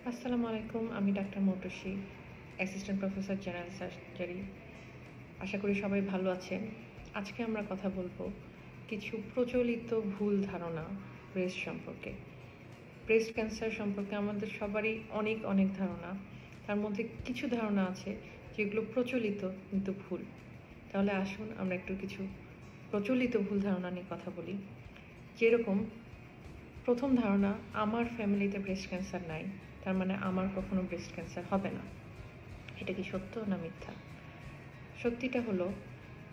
আসসালামু আলাইকুম। আমি doctor Moutushi, assistant professor general surgery. আশা করি সবাই ভালো আছেন। আজকে আমরা কথা বলবো কিছু প্রচলিত ভুল ধারণা ব্রেস্ট সম্পর্কে। ব্রেস্ট ক্যান্সার সম্পর্কে আমাদের সবারই অনেক ধারণা। তার মধ্যে কিছু ধারণা আছে যেগুলো প্রচলিত কিন্তু ভুল। তাহলে আসুন আমরা একটু কিছু প্রচলিত ভুল ধারণা নিয়ে কথা বলি। যেরকম প্রথম ধারণা, আমার ফ্যামিলিতে ব্রেস্ট ক্যান্সার নাই, তার মানে আমার কখনো ব্রেস্ট ক্যান্সার হবে না। এটা কি সত্য না মিথ্যা? সত্যিটা হলো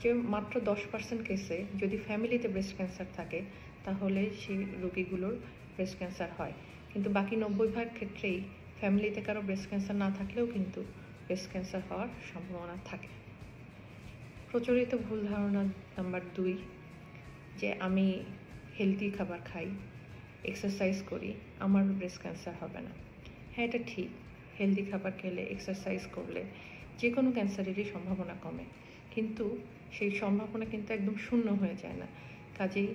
যে মাত্র 10% কেসে যদি ফ্যামিলিতে ব্রেস্ট ক্যান্সার থাকে তাহলে সেই রোগীগুলোর ব্রেস্ট ক্যান্সার হয়, কিন্তু বাকি 90% ক্ষেত্রেই ফ্যামিলিতে কারো ব্রেস্ট ক্যান্সার না থাকলেও কিন্তু ব্রেস্ট ক্যান্সার হওয়ার সম্ভাবনা থাকে। প্রচলিত ভুল ধারণা নাম্বার 2, যে আমি হেলদি খাবার খাই, এক্সারসাইজ করি, আমার ব্রেস্ট ক্যান্সার হবে না। হ্যাঁ, এটা ঠিক। হেলদি খাবার খেলে, এক্সারসাইজ করলে যে কোনো ক্যান্সারেরই সম্ভাবনা কমে, কিন্তু সেই সম্ভাবনা কিন্তু একদম শূন্য হয়ে যায় না। কাজেই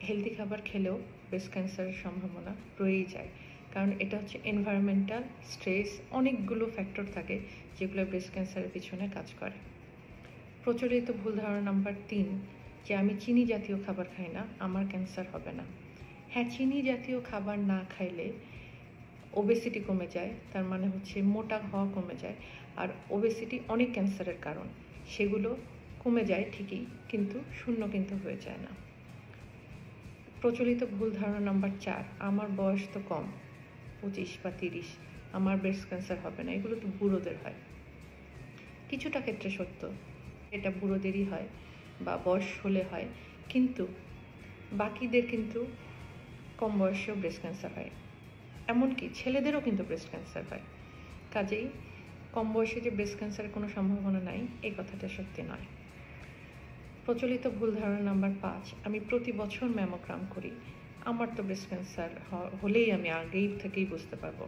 হেলদি খাবার খেলেও ব্রেস্ট ক্যান্সারের সম্ভাবনা রয়েই যায়, কারণ এটা হচ্ছে এনভায়রনমেন্টাল স্ট্রেস, অনেকগুলো ফ্যাক্টর থাকে যেগুলো ব্রেস্ট ক্যান্সারের পিছনে কাজ করে। প্রচলিত ভুল ধারণা নাম্বার 3, যে আমি চিনি জাতীয় খাবার খাই না, আমার ক্যান্সার হবে না। হ্যাঁ, চিনি জাতীয় খাবার না খাইলে ওবেসিটি কমে যায়, তার মানে হচ্ছে মোটা হওয়া কমে যায়। আর ওবেসিটি অনেক ক্যান্সারের কারণ, সেগুলো কমে যায় ঠিকই, কিন্তু শূন্য কিন্তু হয়ে যায় না। প্রচলিত ভুল ধারণা নাম্বার 4, আমার বয়স তো কম, 25 বা 30, আমার ব্রেস্ট ক্যান্সার হবে না, এগুলো তো বুড়োদের হয়। কিছুটা ক্ষেত্রে সত্য, এটা বুড়োদেরই হয় বা বয়স হলে হয়, কিন্তু বাকিদের কিন্তু কম বয়সেও ব্রেস্ট ক্যান্সার হয়, এমনকি ছেলেদেরও কিন্তু ব্রেস্ট ক্যান্সার হয়। কাজেই কম বয়সে যে ব্রেস্ট ক্যান্সারের কোনো সম্ভাবনা নাই, এই কথাটা সত্যি নয়। প্রচলিত ভুল ধারণা নাম্বার 5, আমি প্রতি বছর ম্যামোগ্রাম করি, আমার তো ব্রেস্ট ক্যান্সার হলেই আমি আগেই থেকেই বুঝতে পারবো।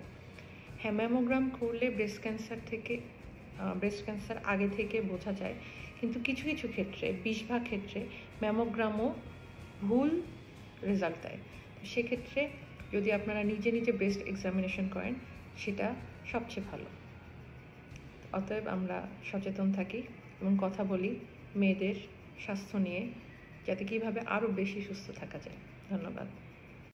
হ্যাঁ, ম্যামোগ্রাম করলে ব্রেস্ট ক্যান্সার আগে থেকে বোঝা যায়, কিন্তু কিছু ক্ষেত্রে 20% ক্ষেত্রে ম্যামোগ্রামও ভুল রেজাল্ট দেয়। সেক্ষেত্রে যদি আপনারা নিজে ব্রেস্ট এক্সামিনেশন করেন, সেটা সবচেয়ে ভালো। অতএব আমরা সচেতন থাকি এবং কথা বলি মেয়েদের স্বাস্থ্য নিয়ে, যাতে কীভাবে আরও বেশি সুস্থ থাকা যায়। ধন্যবাদ।